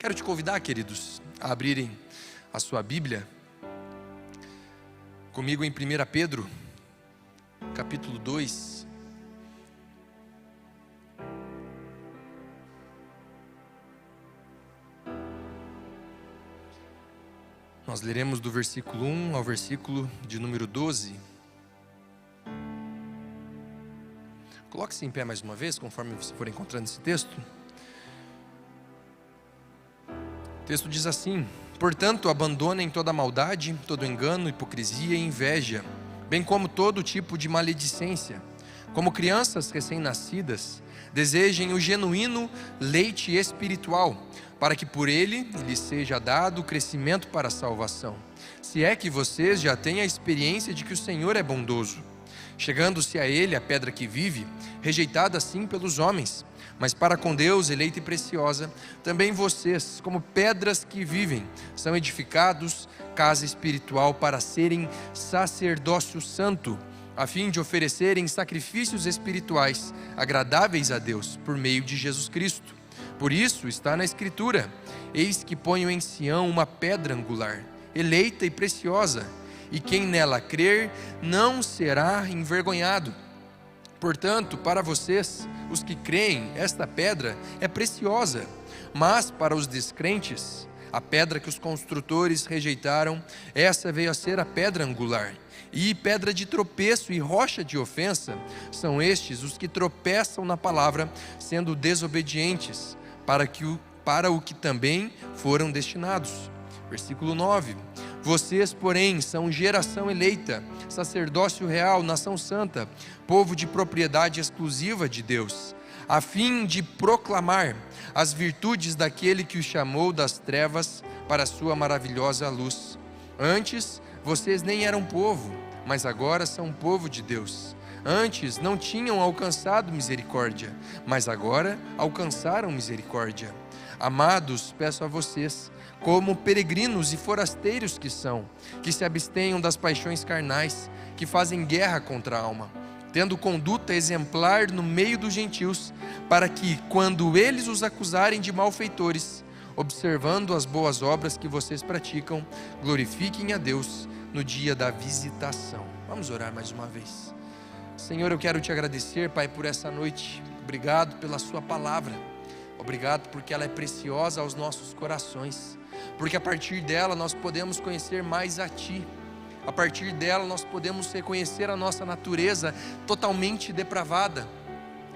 Quero te convidar, queridos, a abrirem a sua Bíblia comigo em 1 Pedro, capítulo 2. Nós leremos do versículo 1 ao versículo de número 12. Coloque-se em pé mais uma vez, conforme você for encontrando esse texto. O texto diz assim: portanto, abandonem toda maldade, todo engano, hipocrisia e inveja, bem como todo tipo de maledicência. Como crianças recém-nascidas, desejem o genuíno leite espiritual, para que por ele lhes seja dado o crescimento para a salvação. Se é que vocês já têm a experiência de que o Senhor é bondoso, chegando-se a ele a pedra que vive, rejeitada sim pelos homens, mas para com Deus eleita e preciosa. Também vocês, como pedras que vivem, são edificados casa espiritual para serem sacerdócio santo, a fim de oferecerem sacrifícios espirituais agradáveis a Deus por meio de Jesus Cristo. Por isso está na Escritura: eis que ponho em Sião uma pedra angular, eleita e preciosa, e quem nela crer não será envergonhado. Portanto, para vocês, os que creem, esta pedra é preciosa, mas para os descrentes, a pedra que os construtores rejeitaram, essa veio a ser a pedra angular, e pedra de tropeço e rocha de ofensa. São estes os que tropeçam na palavra, sendo desobedientes, para o que também foram destinados. Versículo 9: vocês, porém, são geração eleita, sacerdócio real, nação santa, povo de propriedade exclusiva de Deus, a fim de proclamar as virtudes daquele que os chamou das trevas para a sua maravilhosa luz. Antes, vocês nem eram povo, mas agora são povo de Deus. Antes não tinham alcançado misericórdia, mas agora alcançaram misericórdia. Amados, peço a vocês, como peregrinos e forasteiros que são, que se abstenham das paixões carnais, que fazem guerra contra a alma, tendo conduta exemplar no meio dos gentios, para que, quando eles os acusarem de malfeitores, observando as boas obras que vocês praticam, glorifiquem a Deus no dia da visitação. Vamos orar mais uma vez. Senhor, eu quero te agradecer, Pai, por essa noite. Obrigado pela sua palavra. Obrigado porque ela é preciosa aos nossos corações, porque a partir dela nós podemos conhecer mais a Ti. A partir dela nós podemos reconhecer a nossa natureza totalmente depravada,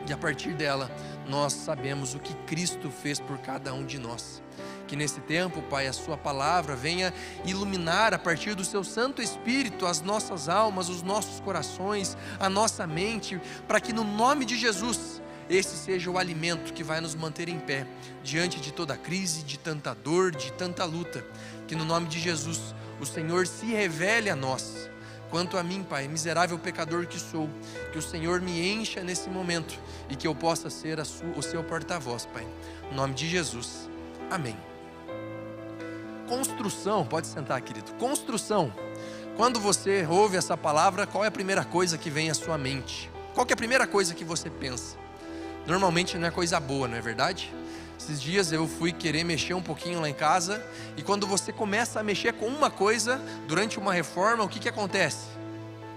e a partir dela nós sabemos o que Cristo fez por cada um de nós. Que nesse tempo, Pai, a sua palavra venha iluminar a partir do seu Santo Espírito as nossas almas, os nossos corações, a nossa mente, para que no nome de Jesus esse seja o alimento que vai nos manter em pé diante de toda crise, de tanta dor, de tanta luta. Que no nome de Jesus o Senhor se revele a nós. Quanto a mim, Pai, miserável pecador que sou, que o Senhor me encha nesse momento e que eu possa ser o seu porta-voz, Pai. No nome de Jesus, amém. Construção, pode sentar, querido. Construção. Quando você ouve essa palavra, qual é a primeira coisa que vem à sua mente? Qual que é a primeira coisa que você pensa? Normalmente não é coisa boa, não é verdade? Esses dias eu fui querer mexer um pouquinho lá em casa, e quando você começa a mexer com uma coisa, durante uma reforma, o que acontece?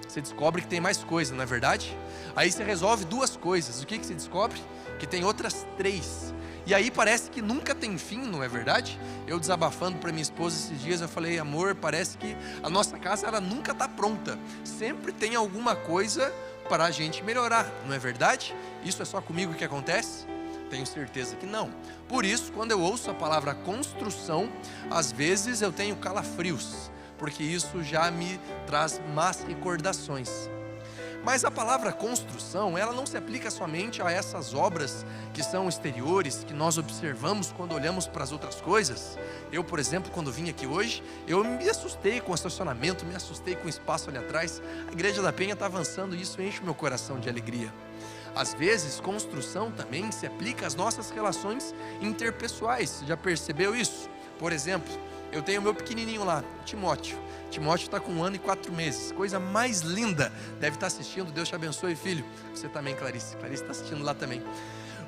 Você descobre que tem mais coisa, não é verdade? Aí você resolve duas coisas, o que você descobre? Que tem outras três. E aí parece que nunca tem fim, não é verdade? Eu desabafando para minha esposa esses dias, eu falei: amor, parece que a nossa casa ela nunca está pronta. Sempre tem alguma coisa para a gente melhorar, não é verdade? Isso é só comigo que acontece? Tenho certeza que não. Por isso, quando eu ouço a palavra construção, às vezes eu tenho calafrios, porque isso já me traz más recordações. Mas a palavra construção, ela não se aplica somente a essas obras que são exteriores, que nós observamos quando olhamos para as outras coisas. Eu, por exemplo, quando vim aqui hoje, eu me assustei com o estacionamento, me assustei com o espaço ali atrás. A Igreja da Penha está avançando e isso enche o meu coração de alegria. Às vezes, construção também se aplica às nossas relações interpessoais. Já percebeu isso? Por exemplo, eu tenho o meu pequenininho lá, Timóteo. Timóteo está com 1 ano e 4 meses. Coisa mais linda. Deve estar assistindo. Deus te abençoe, filho. Você também, Clarice. Clarice está assistindo lá também.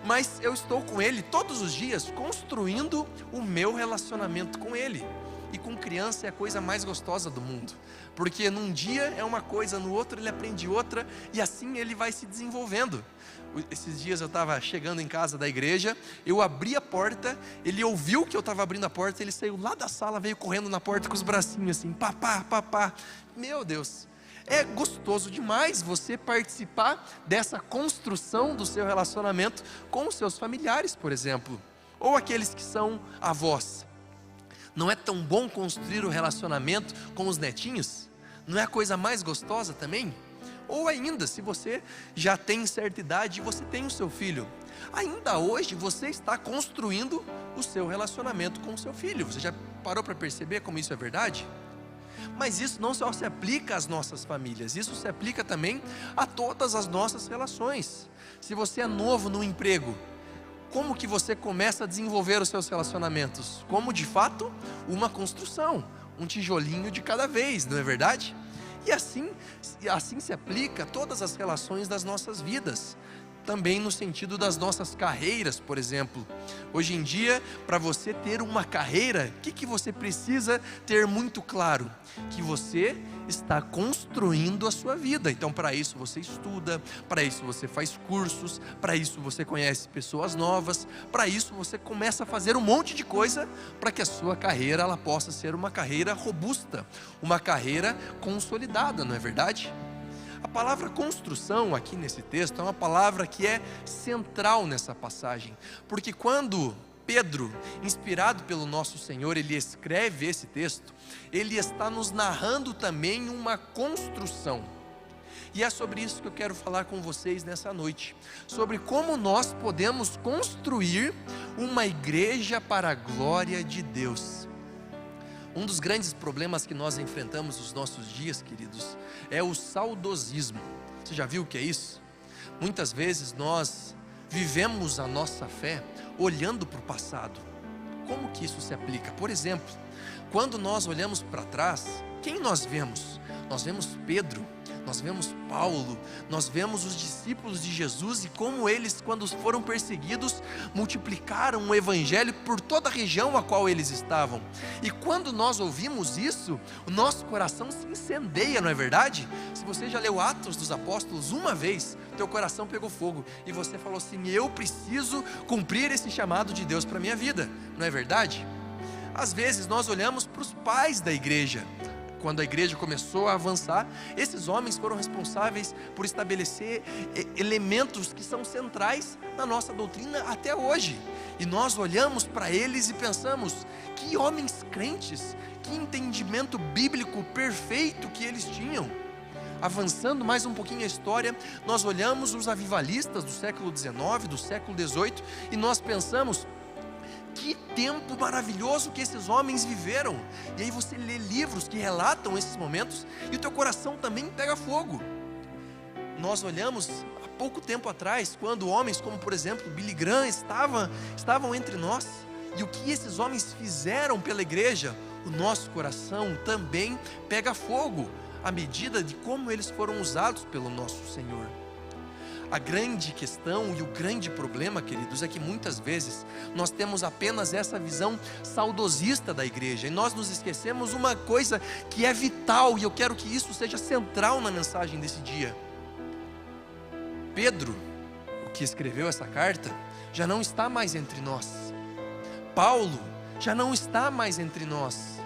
mas eu estou com Ele todos os dias, construindo o meu relacionamento com Ele. E com criança é a coisa mais gostosa do mundo, porque num dia é uma coisa, no outro ele aprende outra, e assim ele vai se desenvolvendo. Esses dias eu estava chegando em casa da igreja, eu abri a porta, ele ouviu que eu estava abrindo a porta, ele saiu lá da sala, veio correndo na porta com os bracinhos assim, papá, papá. Meu Deus, é gostoso demais você participar dessa construção do seu relacionamento com os seus familiares, por exemplo, ou aqueles que são avós. Não é tão bom construir o relacionamento com os netinhos? Não é a coisa mais gostosa também? Ou ainda, se você já tem certa idade e você tem o seu filho, ainda hoje você está construindo o seu relacionamento com o seu filho. Você já parou para perceber como isso é verdade? Mas isso não só se aplica às nossas famílias, isso se aplica também a todas as nossas relações. Se você é novo no emprego, como que você começa a desenvolver os seus relacionamentos? Como de fato uma construção, um tijolinho de cada vez, não é verdade? E assim se aplica a todas as relações das nossas vidas, também no sentido das nossas carreiras, por exemplo. Hoje em dia, para você ter uma carreira, o que você precisa ter muito claro? Que você está construindo a sua vida. Então, para isso você estuda, para isso você faz cursos, para isso você conhece pessoas novas, para isso você começa a fazer um monte de coisa para que a sua carreira ela possa ser uma carreira robusta, uma carreira consolidada, não é verdade? A palavra construção aqui nesse texto é uma palavra que é central nessa passagem, porque quando Pedro, inspirado pelo nosso Senhor, ele escreve esse texto, ele está nos narrando também uma construção. E é sobre isso que eu quero falar com vocês nessa noite, sobre como nós podemos construir uma igreja para a glória de Deus. Um dos grandes problemas que nós enfrentamos nos nossos dias, queridos, é o saudosismo. Você já viu o que é isso? Muitas vezes nós vivemos a nossa fé olhando para o passado. Como que isso se aplica? Por exemplo, quando nós olhamos para trás, quem nós vemos? Nós vemos Pedro, nós vemos Paulo, nós vemos os discípulos de Jesus e como eles, quando foram perseguidos, multiplicaram o evangelho por toda a região a qual eles estavam. E quando nós ouvimos isso, o nosso coração se incendeia, não é verdade? Se você já leu Atos dos Apóstolos uma vez, teu coração pegou fogo e você falou assim: eu preciso cumprir esse chamado de Deus para a minha vida, não é verdade? Às vezes nós olhamos para os pais da igreja. Quando a igreja começou a avançar, esses homens foram responsáveis por estabelecer elementos que são centrais na nossa doutrina até hoje. E nós olhamos para eles e pensamos: que homens crentes, que entendimento bíblico perfeito que eles tinham. Avançando mais um pouquinho a história, nós olhamos os avivalistas do século XIX, do século XVIII, e nós pensamos: que tempo maravilhoso que esses homens viveram. E aí você lê livros que relatam esses momentos e o teu coração também pega fogo. Nós olhamos há pouco tempo atrás, quando homens como, por exemplo, Billy Graham estavam entre nós, e o que esses homens fizeram pela igreja, o nosso coração também pega fogo à medida de como eles foram usados pelo nosso Senhor. A grande questão e o grande problema, queridos, é que muitas vezes nós temos apenas essa visão saudosista da igreja, e nós nos esquecemos uma coisa que é vital, e eu quero que isso seja central na mensagem desse dia. Pedro, o que escreveu essa carta, já não está mais entre nós. Paulo já não está mais entre nós.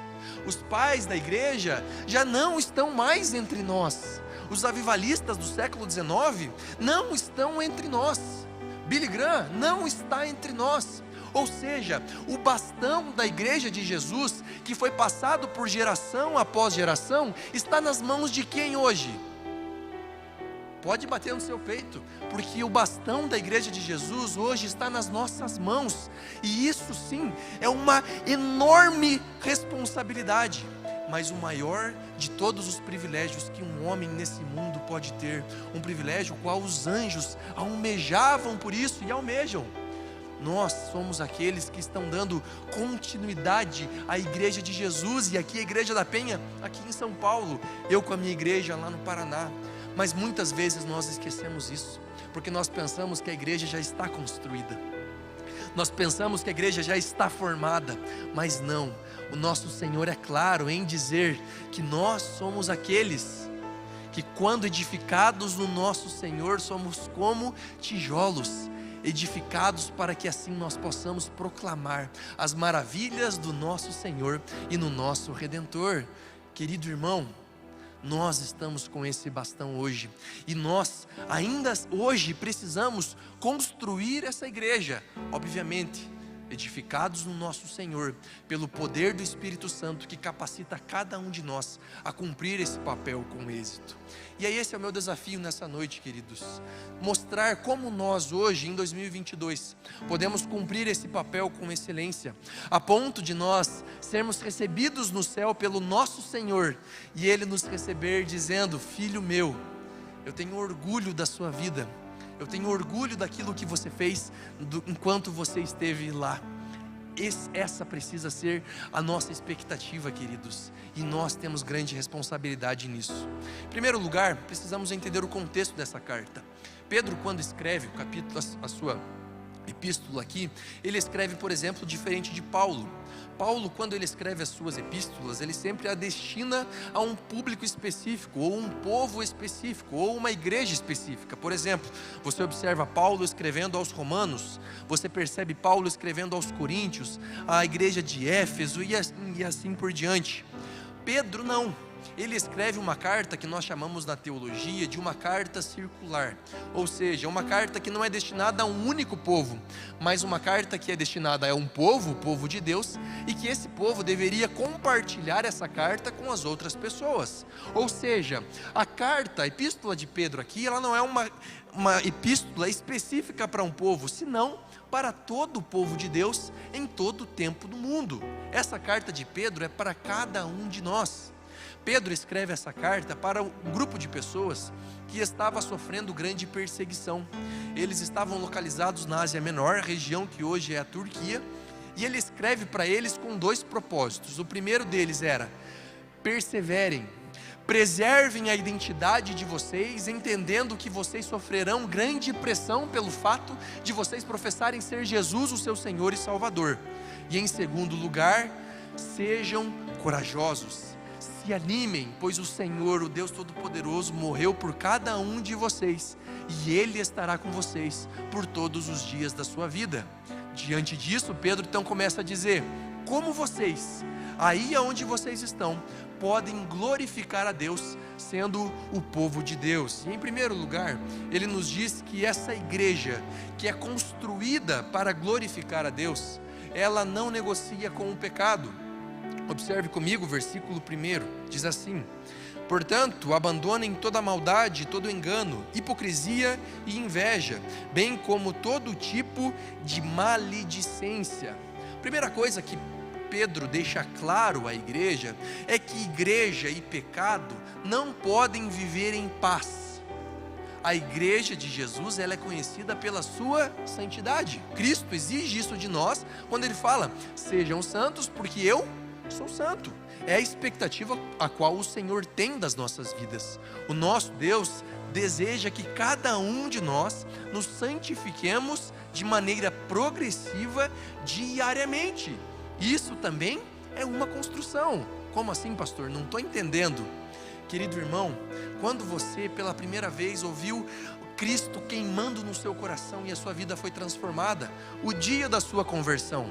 Os pais da igreja já não estão mais entre nós. Os avivalistas do século XIX não estão entre nós. Billy Graham não está entre nós. Ou seja, o bastão da igreja de Jesus, que foi passado por geração após geração, está nas mãos de quem hoje? Pode bater no seu peito, porque o bastão da igreja de Jesus hoje está nas nossas mãos. E isso sim é uma enorme responsabilidade. Mas o maior de todos os privilégios que um homem nesse mundo pode ter, um privilégio o qual os anjos almejavam por isso e almejam. Nós somos aqueles que estão dando continuidade à igreja de Jesus, e aqui a igreja da Penha, aqui em São Paulo, eu com a minha igreja lá no Paraná. Mas muitas vezes nós esquecemos isso, porque nós pensamos que a igreja já está construída, nós pensamos que a igreja já está formada, mas não. O nosso Senhor é claro em dizer que nós somos aqueles que, quando edificados no nosso Senhor, somos como tijolos edificados para que assim nós possamos proclamar as maravilhas do nosso Senhor e no nosso Redentor. Querido irmão, nós estamos com esse bastão hoje, e nós ainda hoje precisamos construir essa igreja, obviamente edificados no nosso Senhor, pelo poder do Espírito Santo que capacita cada um de nós a cumprir esse papel com êxito. E aí esse é o meu desafio nessa noite, queridos, mostrar como nós hoje em 2022 podemos cumprir esse papel com excelência, a ponto de nós sermos recebidos no céu pelo nosso Senhor, e Ele nos receber dizendo: filho meu, eu tenho orgulho da sua vida, eu tenho orgulho daquilo que você fez enquanto você esteve lá. Essa precisa ser a nossa expectativa, queridos, e nós temos grande responsabilidade nisso. Em primeiro lugar, precisamos entender o contexto dessa carta. Pedro, quando escreve o capítulo, a sua epístola aqui, ele escreve, por exemplo, diferente de Paulo. Paulo, quando ele escreve as suas epístolas, ele sempre a destina a um público específico, ou um povo específico, ou uma igreja específica. Por exemplo, você observa Paulo escrevendo aos romanos, você percebe Paulo escrevendo aos coríntios, à igreja de Éfeso e assim por diante. Pedro não. Ele escreve uma carta que nós chamamos na teologia de uma carta circular, ou seja, uma carta que não é destinada a um único povo, mas uma carta que é destinada a um povo, o povo de Deus, e que esse povo deveria compartilhar essa carta com as outras pessoas. Ou seja, a epístola de Pedro aqui, ela não é uma epístola específica para um povo, senão para todo o povo de Deus em todo o tempo do mundo. Essa carta de Pedro é para cada um de nós. Pedro escreve essa carta para um grupo de pessoas que estava sofrendo grande perseguição. Eles estavam localizados na Ásia Menor, região que hoje é a Turquia, e ele escreve para eles com dois propósitos. O primeiro deles era: perseverem, preservem a identidade de vocês, entendendo que vocês sofrerão grande pressão pelo fato de vocês professarem ser Jesus o seu Senhor e Salvador. E em segundo lugar, sejam corajosos, se animem, pois o Senhor, o Deus Todo-Poderoso, morreu por cada um de vocês, e Ele estará com vocês por todos os dias da sua vida. Diante disso, Pedro então começa a dizer: como vocês, aí aonde vocês estão, podem glorificar a Deus, sendo o povo de Deus. E em primeiro lugar, ele nos diz que essa igreja, que é construída para glorificar a Deus, ela não negocia com o pecado. Observe comigo o versículo 1, diz assim: portanto, abandonem toda maldade, todo engano, hipocrisia e inveja, bem como todo tipo de maledicência. Primeira coisa que Pedro deixa claro à igreja é que igreja e pecado não podem viver em paz. A igreja de Jesus, ela é conhecida pela sua santidade. Cristo exige isso de nós quando ele fala: sejam santos porque eu sou santo. É a expectativa a qual o Senhor tem das nossas vidas. O nosso Deus deseja que cada um de nós nos santifiquemos de maneira progressiva diariamente. Isso também é uma construção. Como assim, pastor? Não estou entendendo. Querido irmão, quando você pela primeira vez ouviu Cristo queimando no seu coração e a sua vida foi transformada, o dia da sua conversão,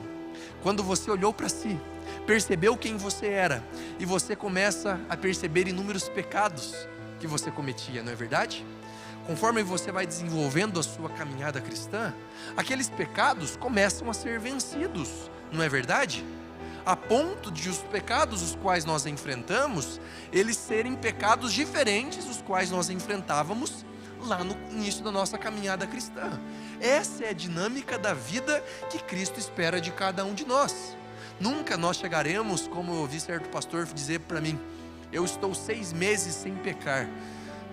quando você olhou para si, percebeu quem você era, e você começa a perceber inúmeros pecados que você cometia, não é verdade? Conforme você vai desenvolvendo a sua caminhada cristã, aqueles pecados começam a ser vencidos, não é verdade? A ponto de os pecados os quais nós enfrentamos, eles serem pecados diferentes dos quais nós enfrentávamos lá no início da nossa caminhada cristã. Essa é a dinâmica da vida que Cristo espera de cada um de nós. Nunca nós chegaremos, como eu ouvi certo pastor dizer para mim: eu estou 6 meses sem pecar.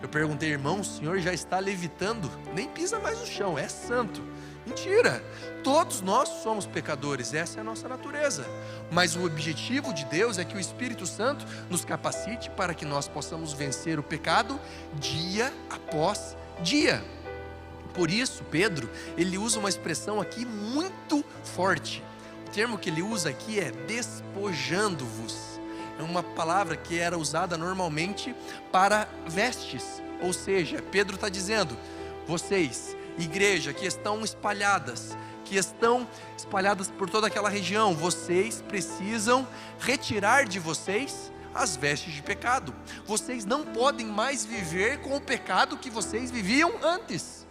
Eu perguntei: irmão, o senhor já está levitando, nem pisa mais no chão, é santo. Mentira! Todos nós somos pecadores, essa é a nossa natureza. Mas o objetivo de Deus é que o Espírito Santo nos capacite para que nós possamos vencer o pecado dia após dia. Por isso, Pedro, ele usa uma expressão aqui muito forte. O termo que ele usa aqui é despojando-vos. É uma palavra que era usada normalmente para vestes. Ou seja, Pedro está dizendo: vocês, igreja, que estão espalhadas por toda aquela região, vocês precisam retirar de vocês as vestes de pecado. Vocês não podem mais viver com o pecado que vocês viviam antes.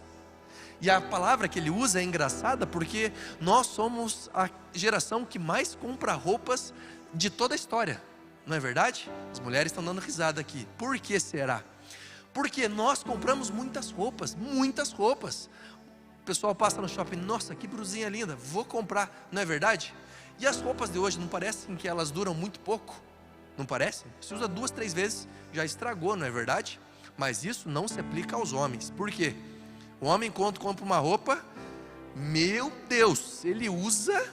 E a palavra que ele usa é engraçada, porque nós somos a geração que mais compra roupas de toda a história, não é verdade? As mulheres estão dando risada aqui. Por que será? Porque nós compramos muitas roupas, muitas roupas. O pessoal passa no shopping: nossa, que blusinha linda, vou comprar, não é verdade? E as roupas de hoje não parecem que elas duram muito pouco? Não parece? Se usa 2, 3 vezes, já estragou, não é verdade? Mas isso não se aplica aos homens. Por quê? O homem, quando compra uma roupa, meu Deus, ele usa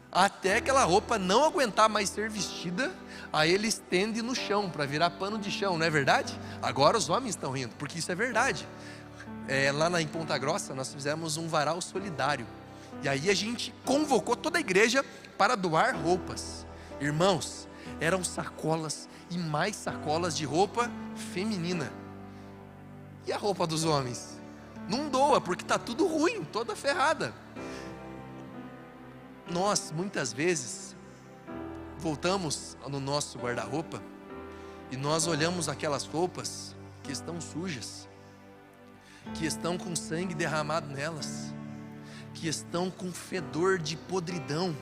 até aquela roupa não aguentar mais ser vestida, aí ele estende no chão, para virar pano de chão, não é verdade? Agora os homens estão rindo, porque isso é verdade. Lá em Ponta Grossa, nós fizemos um varal solidário, e aí a gente convocou toda a igreja para doar roupas. Irmãos, eram sacolas e mais sacolas de roupa feminina. E a roupa dos homens? Não doa, porque está tudo ruim, toda ferrada. Nós, muitas vezes, voltamos no nosso guarda-roupa e nós olhamos aquelas roupas que estão sujas, que estão com sangue derramado nelas, que estão com fedor de podridão.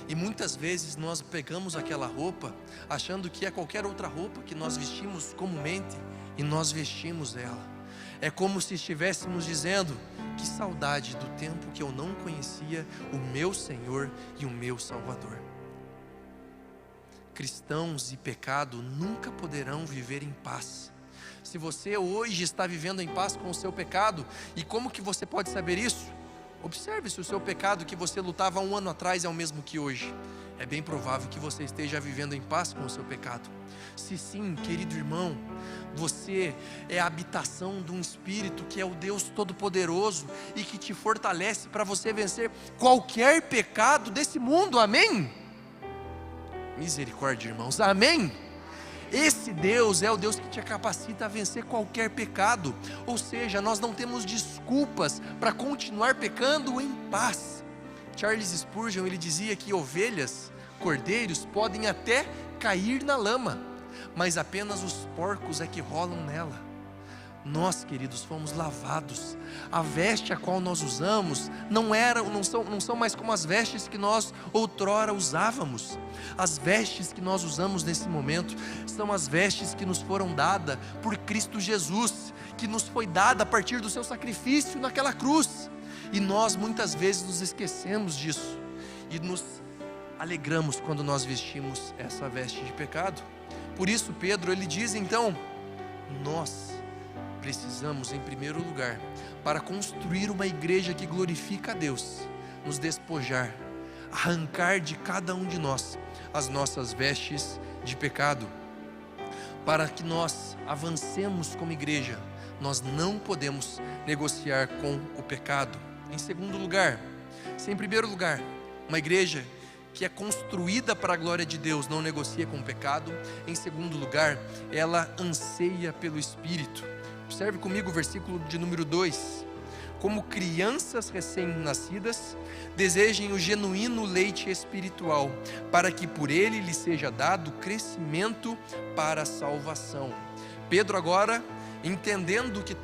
E muitas vezes nós pegamos aquela roupa achando que é qualquer outra roupa que nós vestimos comumente, e nós vestimos ela. É como se estivéssemos dizendo: que saudade do tempo que eu não conhecia o meu Senhor e o meu Salvador. Cristãos e pecado nunca poderão viver em paz. Se você hoje está vivendo em paz com o seu pecado, e como que você pode saber isso? Observe se o seu pecado que você lutava 1 ano atrás é o mesmo que hoje. É bem provável que você esteja vivendo em paz com o seu pecado. Se sim, querido irmão, você é a habitação de um Espírito que é o Deus Todo-Poderoso e que te fortalece para você vencer qualquer pecado desse mundo, amém? Misericórdia, irmãos, amém? Esse Deus é o Deus que te capacita a vencer qualquer pecado. Ou seja, nós não temos desculpas para continuar pecando em paz. Charles Spurgeon, ele dizia que ovelhas, cordeiros podem até cair na lama, mas apenas os porcos é que rolam nela. Nós, queridos, fomos lavados. A veste a qual nós usamos não são mais como as vestes que nós outrora usávamos. As vestes que nós usamos nesse momento são as vestes que nos foram dadas por Cristo Jesus, que nos foi dada a partir do seu sacrifício naquela cruz. E nós muitas vezes nos esquecemos disso e nos alegramos quando nós vestimos essa veste de pecado. Por isso Pedro, ele diz então: nós precisamos, em primeiro lugar, para construir uma igreja que glorifica a Deus, nos despojar, arrancar de cada um de nós as nossas vestes de pecado. Para que nós avancemos como igreja, nós não podemos negociar com o pecado. Em primeiro lugar, uma igreja que é construída para a glória de Deus não negocia com o pecado. Em segundo lugar, ela anseia pelo Espírito. Observe comigo o versículo de número 2. Como crianças recém-nascidas, desejem o genuíno leite espiritual, para que por ele lhe seja dado crescimento para a salvação. Pedro agora, entendendo que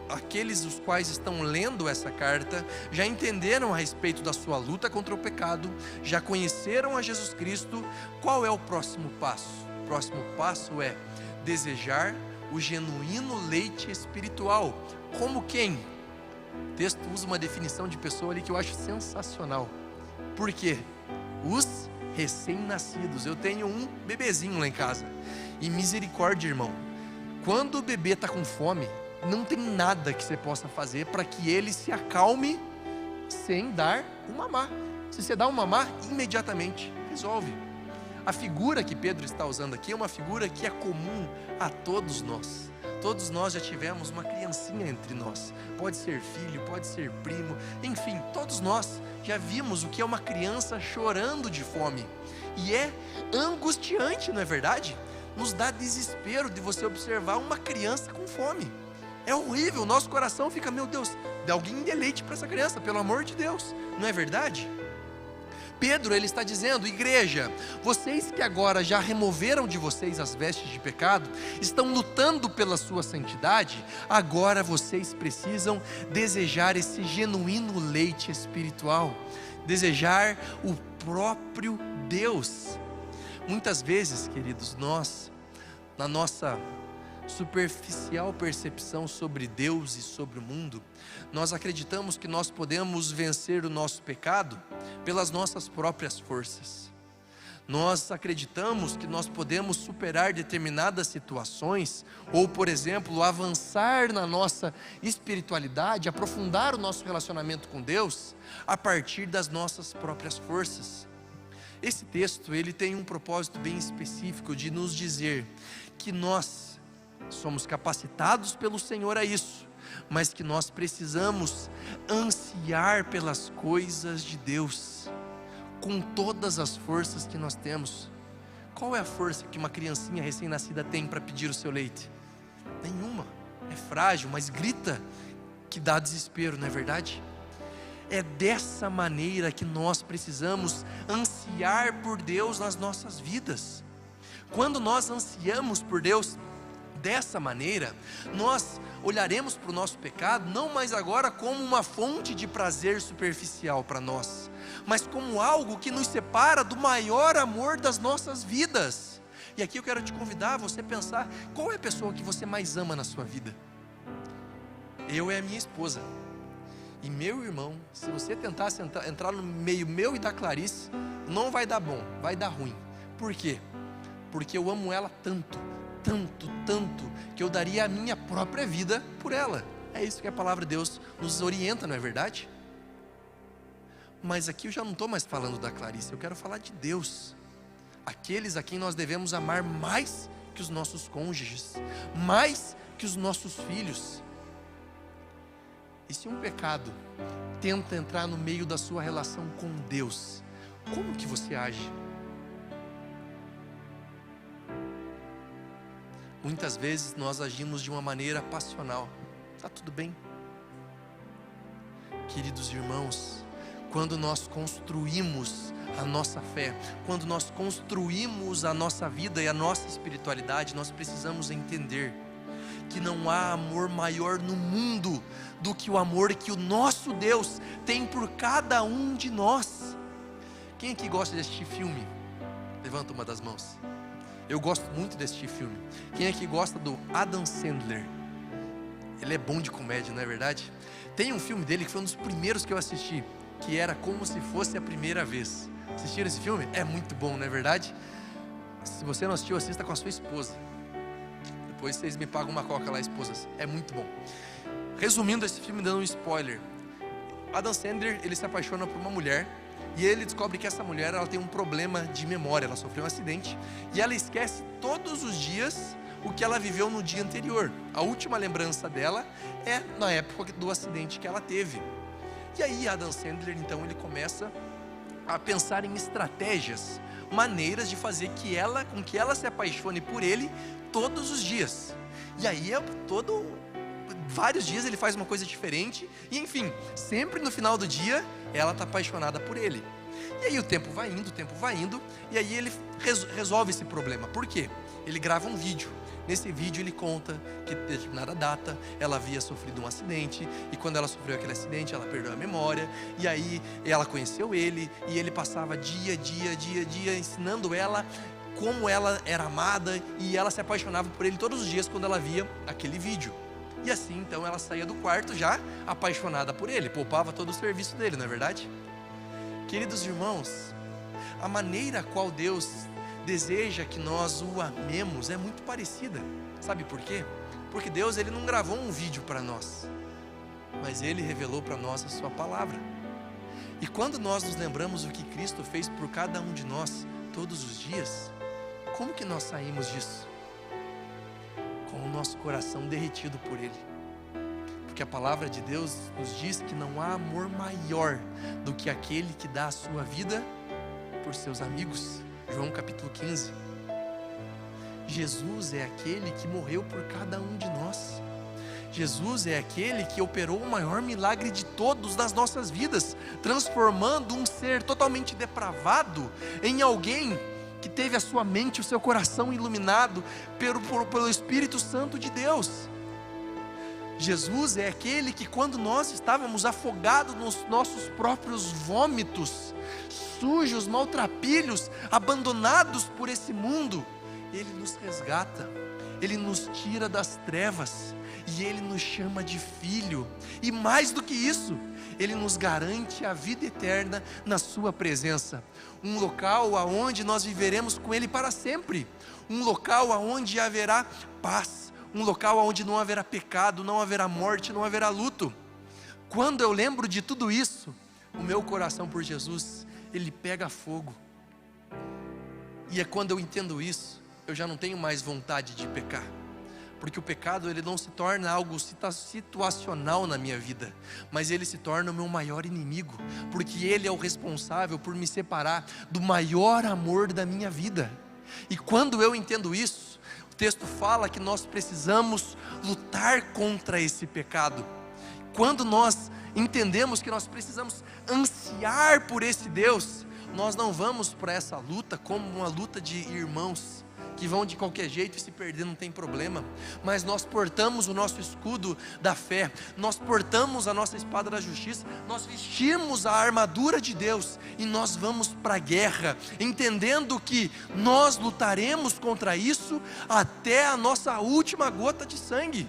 aqueles os quais estão lendo essa carta já entenderam a respeito da sua luta contra o pecado, já conheceram a Jesus Cristo. Qual é o próximo passo? O próximo passo é desejar o genuíno leite espiritual. Como quem? O texto usa uma definição de pessoa ali que eu acho sensacional. Por quê? Os recém-nascidos. Eu tenho um bebezinho lá em casa, e misericórdia, irmão, quando o bebê está com fome, não tem nada que você possa fazer para que ele se acalme sem dar um mamar. Se você dá um mamar, imediatamente resolve. A figura que Pedro está usando aqui é uma figura que é comum a todos nós. Todos nós já tivemos uma criancinha entre nós. Pode ser filho, pode ser primo, enfim, todos nós já vimos o que é uma criança chorando de fome. E é angustiante, não é verdade? Nos dá desespero de você observar uma criança com fome. É horrível, nosso coração fica, meu Deus, dá alguém dê leite para essa criança, pelo amor de Deus, não é verdade? Pedro, ele está dizendo, igreja, vocês que agora já removeram de vocês as vestes de pecado, estão lutando pela sua santidade, agora vocês precisam desejar esse genuíno leite espiritual, desejar o próprio Deus. Muitas vezes, queridos, nós, na nossa superficial percepção sobre Deus e sobre o mundo, nós acreditamos que nós podemos vencer o nosso pecado pelas nossas próprias forças. Nós acreditamos que nós podemos superar determinadas situações, ou, por exemplo, avançar na nossa espiritualidade, aprofundar o nosso relacionamento com Deus, a partir das nossas próprias forças. Esse texto, ele tem um propósito bem específico de nos dizer que nós somos capacitados pelo Senhor a isso, mas que nós precisamos ansiar pelas coisas de Deus, com todas as forças que nós temos. Qual é a força que uma criancinha recém-nascida tem para pedir o seu leite? Nenhuma, é frágil, mas grita que dá desespero, não é verdade? É dessa maneira que nós precisamos ansiar por Deus nas nossas vidas. Quando nós ansiamos por Deus dessa maneira, nós olharemos para o nosso pecado não mais agora como uma fonte de prazer superficial para nós, mas como algo que nos separa do maior amor das nossas vidas. E aqui eu quero te convidar a você pensar, qual é a pessoa que você mais ama na sua vida? Eu é a minha esposa. E meu irmão, se você tentar entrar no meio meu e da Clarice, não vai dar bom, vai dar ruim. Por quê? Porque eu amo ela tanto, que eu daria a minha própria vida por ela. É isso que a palavra de Deus nos orienta, não é verdade? Mas aqui eu já não estou mais falando da Clarice, eu quero falar de Deus. Aqueles a quem nós devemos amar mais que os nossos cônjuges, mais que os nossos filhos. E se um pecado tenta entrar no meio da sua relação com Deus, como que você age? Muitas vezes nós agimos de uma maneira passional. Está tudo bem. Queridos irmãos, quando nós construímos a nossa fé, quando nós construímos a nossa vida e a nossa espiritualidade, nós precisamos entender que não há amor maior no mundo do que o amor que o nosso Deus tem por cada um de nós. Quem aqui gosta de assistir filme? Levanta uma das mãos. Eu gosto muito de assistir filme. Quem aqui gosta do Adam Sandler? Ele é bom de comédia, não é verdade? Tem um filme dele que foi um dos primeiros que eu assisti, que era Como Se Fosse a Primeira Vez. Assistiram esse filme? É muito bom, não é verdade? Se você não assistiu, assista com a sua esposa. Depois vocês me pagam uma coca lá, esposas. É muito bom. Resumindo esse filme, dando um spoiler. Adam Sandler, ele se apaixona por uma mulher, e ele descobre que essa mulher, ela tem um problema de memória. Ela sofreu um acidente e ela esquece todos os dias o que ela viveu no dia anterior. A última lembrança dela é na época do acidente que ela teve. E aí Adam Sandler, então, ele começa a pensar em estratégias, maneiras de fazer com que ela se apaixone por ele todos os dias. E aí vários dias ele faz uma coisa diferente, e enfim, sempre no final do dia ela está apaixonada por ele. E aí o tempo vai indo, e aí ele resolve esse problema. Por quê? Ele grava um vídeo. Nesse vídeo ele conta que em determinada data ela havia sofrido um acidente, e quando ela sofreu aquele acidente ela perdeu a memória, e aí ela conheceu ele, e ele passava dia ensinando ela como ela era amada, e ela se apaixonava por ele todos os dias quando ela via aquele vídeo. E assim então ela saía do quarto já apaixonada por ele, poupava todo o serviço dele, não é verdade? Queridos irmãos, a maneira a qual Deus deseja que nós o amemos é muito parecida. Sabe por quê? Porque Deus, ele não gravou um vídeo para nós, mas ele revelou para nós a sua palavra. E quando nós nos lembramos do que Cristo fez por cada um de nós todos os dias, como que nós saímos disso? Com o nosso coração derretido por Ele. Porque a palavra de Deus nos diz que não há amor maior do que aquele que dá a sua vida por seus amigos. João capítulo 15. Jesus é aquele que morreu por cada um de nós. Jesus é aquele que operou o maior milagre de todos nas nossas vidas, transformando um ser totalmente depravado em alguém que teve a sua mente, o seu coração iluminado pelo Espírito Santo de Deus. Jesus é aquele que, quando nós estávamos afogados nos nossos próprios vômitos, sujos, maltrapilhos, abandonados por esse mundo, Ele nos resgata, Ele nos tira das trevas, e Ele nos chama de filho, e mais do que isso, Ele nos garante a vida eterna na sua presença, um local aonde nós viveremos com Ele para sempre, um local aonde haverá paz, um local onde não haverá pecado, não haverá morte, não haverá luto. Quando eu lembro de tudo isso, o meu coração por Jesus, ele pega fogo, e é quando eu entendo isso, eu já não tenho mais vontade de pecar, porque o pecado ele não se torna algo situacional na minha vida, mas ele se torna o meu maior inimigo, porque ele é o responsável por me separar do maior amor da minha vida. E quando eu entendo isso, o texto fala que nós precisamos lutar contra esse pecado. Quando nós entendemos que nós precisamos ansiar por esse Deus, nós não vamos para essa luta como uma luta de irmãos que vão de qualquer jeito e se perder não tem problema, mas nós portamos o nosso escudo da fé, nós portamos a nossa espada da justiça, nós vestimos a armadura de Deus e nós vamos para a guerra, entendendo que nós lutaremos contra isso até a nossa última gota de sangue.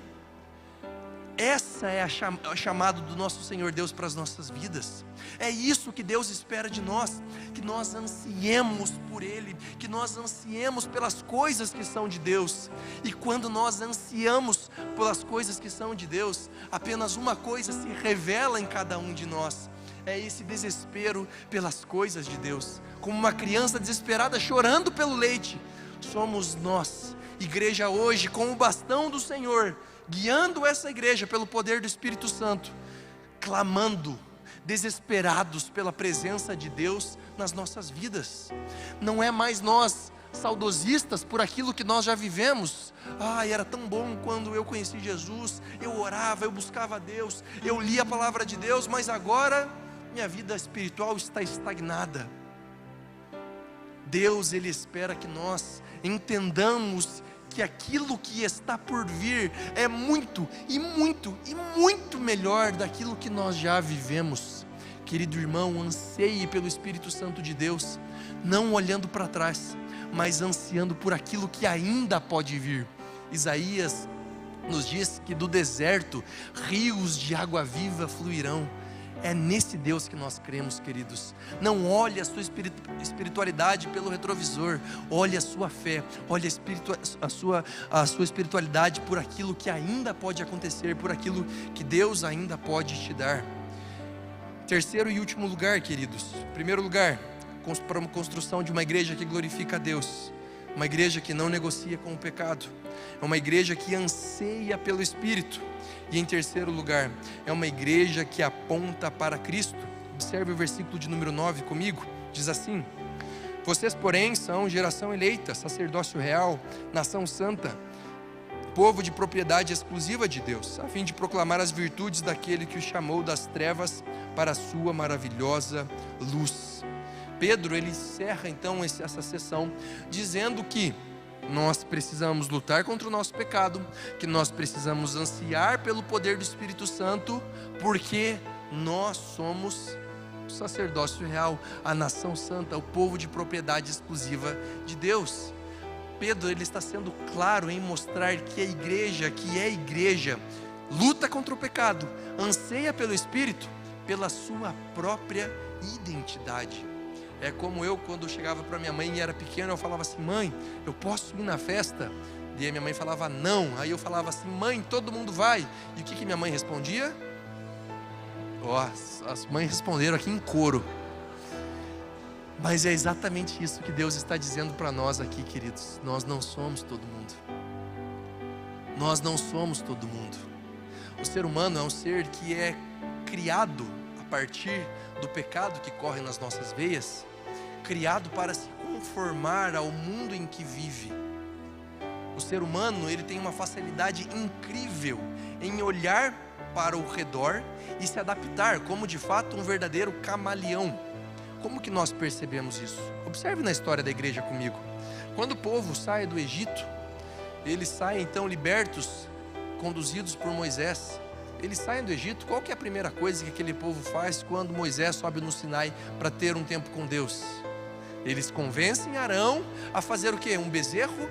Essa é a chamada do nosso Senhor Deus para as nossas vidas. É isso que Deus espera de nós, que nós ansiemos por Ele, que nós ansiemos pelas coisas que são de Deus. E quando nós ansiamos pelas coisas que são de Deus, apenas uma coisa se revela em cada um de nós: é esse desespero pelas coisas de Deus. Como uma criança desesperada chorando pelo leite, somos nós, igreja hoje, com o bastão do Senhor, guiando essa igreja pelo poder do Espírito Santo, clamando, desesperados pela presença de Deus nas nossas vidas. Não é mais nós saudosistas por aquilo que nós já vivemos. Era tão bom quando eu conheci Jesus, eu orava, eu buscava a Deus, eu lia a palavra de Deus, mas agora minha vida espiritual está estagnada. Deus, Ele espera que nós entendamos que aquilo que está por vir é muito, e muito, e muito melhor daquilo que nós já vivemos. Querido irmão, anseie pelo Espírito Santo de Deus, não olhando para trás, mas ansiando por aquilo que ainda pode vir. Isaías nos diz que do deserto rios de água viva fluirão. É nesse Deus que nós cremos, queridos. Não olhe a sua espiritualidade pelo retrovisor, olhe a sua fé, olhe a sua espiritualidade por aquilo que ainda pode acontecer, por aquilo que Deus ainda pode te dar. Terceiro e último lugar, queridos. Primeiro lugar, para uma construção de uma igreja que glorifica a Deus, uma igreja que não negocia com o pecado, é uma igreja que anseia pelo Espírito. E em terceiro lugar, é uma igreja que aponta para Cristo. Observe o versículo de número 9 comigo, diz assim: vocês porém são geração eleita, sacerdócio real, nação santa, povo de propriedade exclusiva de Deus, a fim de proclamar as virtudes daquele que os chamou das trevas para a sua maravilhosa luz. Pedro, ele encerra então essa sessão dizendo que nós precisamos lutar contra o nosso pecado, que nós precisamos ansiar pelo poder do Espírito Santo, porque nós somos o sacerdócio real, a nação santa, o povo de propriedade exclusiva de Deus. Pedro, ele está sendo claro em mostrar que a igreja, que é igreja, luta contra o pecado, anseia pelo Espírito, pela sua própria identidade. É como eu, quando chegava para minha mãe e era pequeno, eu falava assim: mãe, eu posso ir na festa? E a minha mãe falava não. Aí eu falava assim: mãe, todo mundo vai. E o que minha mãe respondia? Ó, as mães responderam aqui em coro. Mas é exatamente isso que Deus está dizendo para nós aqui, queridos. Nós não somos todo mundo. Nós não somos todo mundo. O ser humano é um ser que é criado a partir do pecado que corre nas nossas veias, criado para se conformar ao mundo em que vive. O ser humano, ele tem uma facilidade incrível em olhar para o redor e se adaptar, como de fato um verdadeiro camaleão. Como que nós percebemos isso? Observe na história da igreja comigo. Quando o povo sai do Egito, eles saem então libertos, conduzidos por Moisés. Eles saem do Egito. Qual que é a primeira coisa que aquele povo faz quando Moisés sobe no Sinai para ter um tempo com Deus? Eles convencem Arão a fazer o quê? Um bezerro?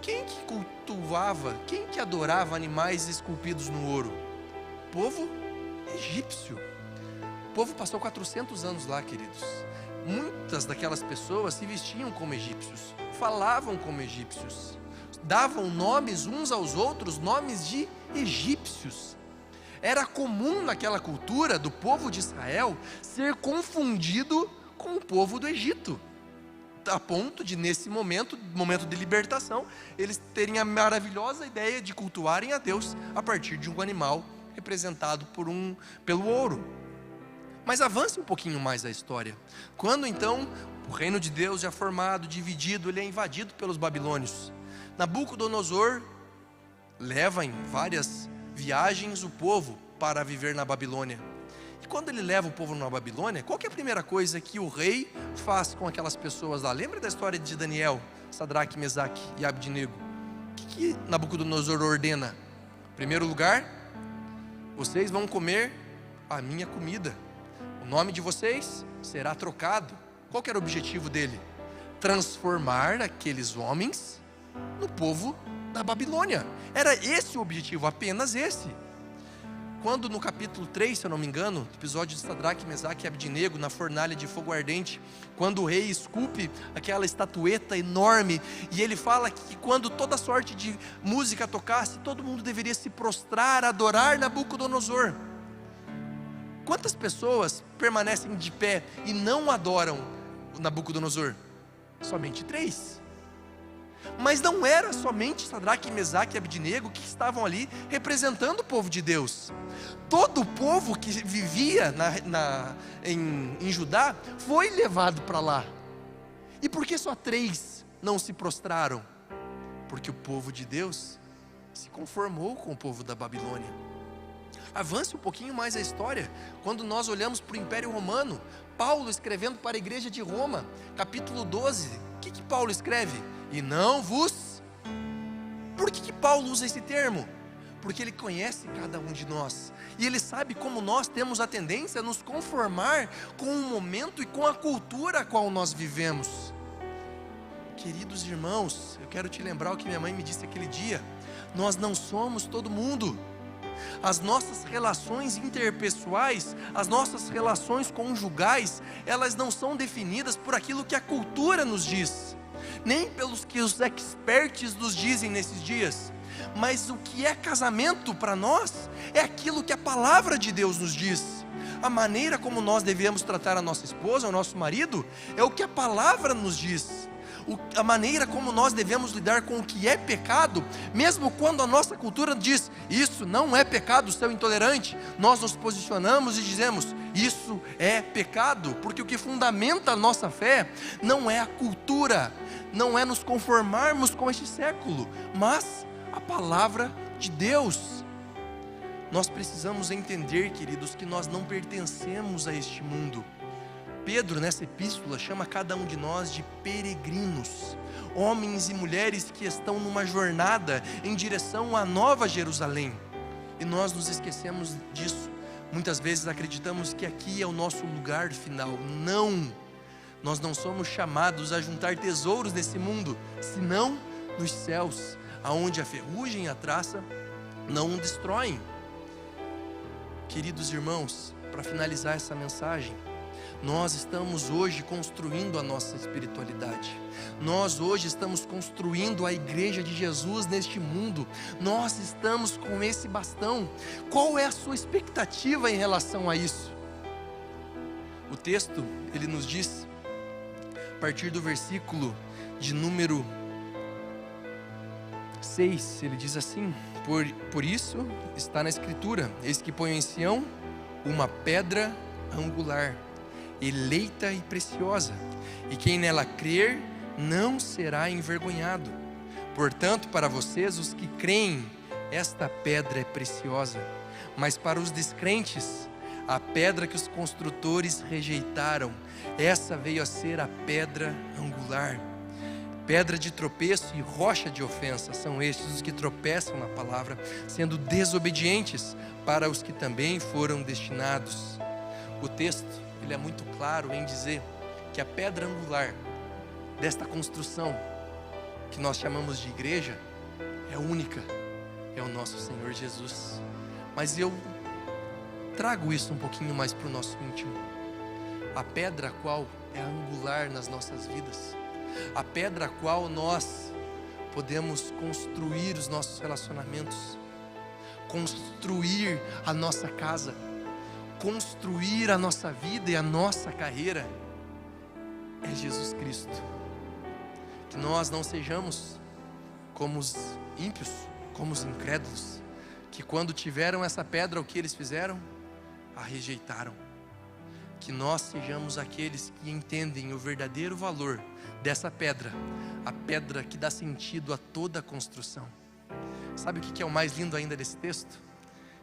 Quem que cultuava, quem que adorava animais esculpidos no ouro? O povo egípcio. O povo passou 400 anos lá, queridos. Muitas daquelas pessoas se vestiam como egípcios, falavam como egípcios, davam nomes uns aos outros, nomes de egípcios. Era comum naquela cultura do povo de Israel ser confundido com o povo do Egito, a ponto de nesse momento de libertação, eles terem a maravilhosa ideia de cultuarem a Deus a partir de um animal representado pelo ouro. Mas avance um pouquinho mais a história. Quando então o reino de Deus já formado, dividido, ele é invadido pelos babilônios. Nabucodonosor leva em várias viagens o povo para viver na Babilônia. E quando ele leva o povo na Babilônia, qual que é a primeira coisa que o rei faz com aquelas pessoas lá? Lembra da história de Daniel, Sadraque, Mesaque e Abdinego? O que Nabucodonosor ordena? Em primeiro lugar, vocês vão comer a minha comida. O nome de vocês será trocado. Qual que era o objetivo dele? Transformar aqueles homens no povo da Babilônia. Era esse o objetivo, apenas esse. Quando no capítulo 3, se eu não me engano, episódio de Sadraque, Mesaque e Abdinego na fornalha de fogo ardente, quando o rei esculpe aquela estatueta enorme, e ele fala que quando toda sorte de música tocasse, todo mundo deveria se prostrar, adorar Nabucodonosor. Quantas pessoas permanecem de pé e não adoram o Nabucodonosor? Somente 3. Mas não era somente Sadraque, Mesaque e Abdinego que estavam ali representando o povo de Deus. Todo o povo que vivia em Judá foi levado para lá. E por que só 3 não se prostraram? Porque o povo de Deus se conformou com o povo da Babilônia. Avance um pouquinho mais a história. Quando nós olhamos para o Império Romano, Paulo escrevendo para a igreja de Roma, capítulo 12, o que Paulo escreve? E não vos... Por que Paulo usa esse termo? Porque ele conhece cada um de nós, e ele sabe como nós temos a tendência a nos conformar com o momento e com a cultura a qual nós vivemos. Queridos irmãos, eu quero te lembrar o que minha mãe me disse aquele dia: nós não somos todo mundo. As nossas relações interpessoais, as nossas relações conjugais, elas não são definidas por aquilo que a cultura nos diz, nem pelos que os experts nos dizem nesses dias. Mas o que é casamento para nós é aquilo que a palavra de Deus nos diz. A maneira como nós devemos tratar a nossa esposa, o nosso marido, é o que a palavra nos diz. A maneira como nós devemos lidar com o que é pecado, mesmo quando a nossa cultura diz, isso não é pecado, seu intolerante, nós nos posicionamos e dizemos, isso é pecado, porque o que fundamenta a nossa fé não é a cultura, não é nos conformarmos com este século, mas a palavra de Deus. Nós precisamos entender, queridos, que nós não pertencemos a este mundo. Pedro, nessa epístola, chama cada um de nós de peregrinos, homens e mulheres que estão numa jornada em direção à Nova Jerusalém, e nós nos esquecemos disso. Muitas vezes acreditamos que aqui é o nosso lugar final. Não, nós não somos chamados a juntar tesouros nesse mundo, senão nos céus, aonde a ferrugem e a traça não destroem. Queridos irmãos, para finalizar essa mensagem, nós estamos hoje construindo a nossa espiritualidade. Nós hoje estamos construindo a igreja de Jesus neste mundo. Nós estamos com esse bastão. Qual é a sua expectativa em relação a isso? O texto, ele nos diz, a partir do versículo de número 6, ele diz assim: Por isso está na Escritura: eis que ponho em Sião uma pedra angular, eleita e preciosa, e quem nela crer não será envergonhado. Portanto, para vocês, os que creem, esta pedra é preciosa, mas para os descrentes, a pedra que os construtores rejeitaram, essa veio a ser a pedra angular. Pedra de tropeço e rocha de ofensa são estes os que tropeçam na palavra, sendo desobedientes, para os que também foram destinados. O texto, ele é muito claro em dizer que a pedra angular desta construção, que nós chamamos de igreja, é única, é o nosso Senhor Jesus. Mas eu trago isso um pouquinho mais para o nosso íntimo. A pedra a qual é angular nas nossas vidas, a pedra a qual nós podemos construir os nossos relacionamentos, construir a nossa casa, construir a nossa vida e a nossa carreira, é Jesus Cristo. Que nós não sejamos como os ímpios, como os incrédulos, que quando tiveram essa pedra, o que eles fizeram? A rejeitaram. Que nós sejamos aqueles que entendem o verdadeiro valor dessa pedra, a pedra que dá sentido a toda a construção. Sabe o que é o mais lindo ainda desse texto?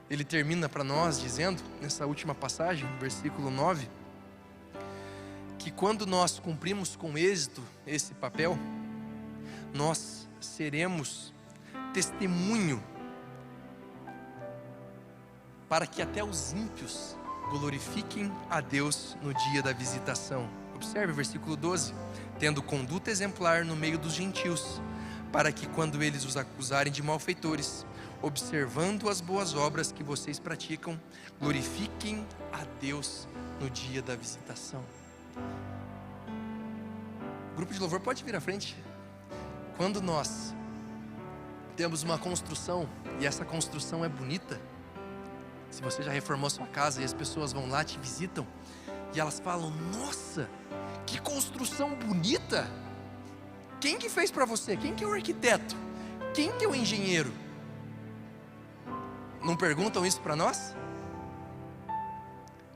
Ele termina para nós dizendo, nessa última passagem, no versículo 9, que quando nós cumprimos com êxito esse papel, nós seremos testemunho para que até os ímpios glorifiquem a Deus no dia da visitação. Observe o versículo 12: tendo conduta exemplar no meio dos gentios, para que quando eles os acusarem de malfeitores, observando as boas obras que vocês praticam, glorifiquem a Deus no dia da visitação. O grupo de louvor pode vir à frente. Quando nós temos uma construção e essa construção é bonita, se você já reformou sua casa e as pessoas vão lá, te visitam e elas falam: nossa, que construção bonita! Quem que fez para você? Quem que é o arquiteto? Quem que é o engenheiro? Não perguntam isso para nós?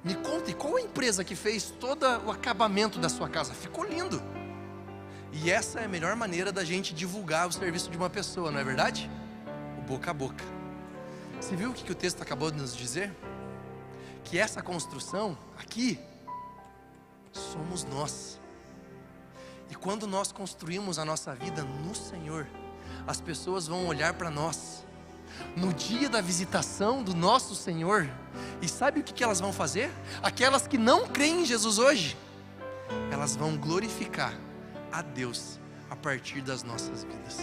Me conte, qual a empresa que fez todo o acabamento da sua casa? Ficou lindo. E essa é a melhor maneira da gente divulgar o serviço de uma pessoa, não é verdade? O boca a boca. Você viu o que o texto acabou de nos dizer? Que essa construção aqui somos nós. E quando nós construímos a nossa vida no Senhor, as pessoas vão olhar para nós no dia da visitação do nosso Senhor, e sabe o que elas vão fazer? Aquelas que não creem em Jesus hoje, elas vão glorificar a Deus a partir das nossas vidas.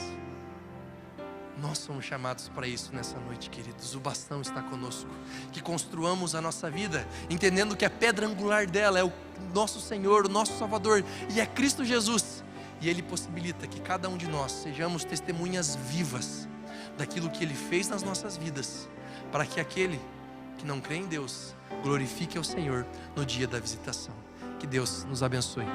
Nós somos chamados para isso nessa noite, queridos. O bastão está conosco. Que construamos a nossa vida entendendo que a pedra angular dela é o nosso Senhor, o nosso Salvador, e é Cristo Jesus. E Ele possibilita que cada um de nós sejamos testemunhas vivas daquilo que Ele fez nas nossas vidas, para que aquele que não crê em Deus glorifique ao Senhor no dia da visitação. Que Deus nos abençoe.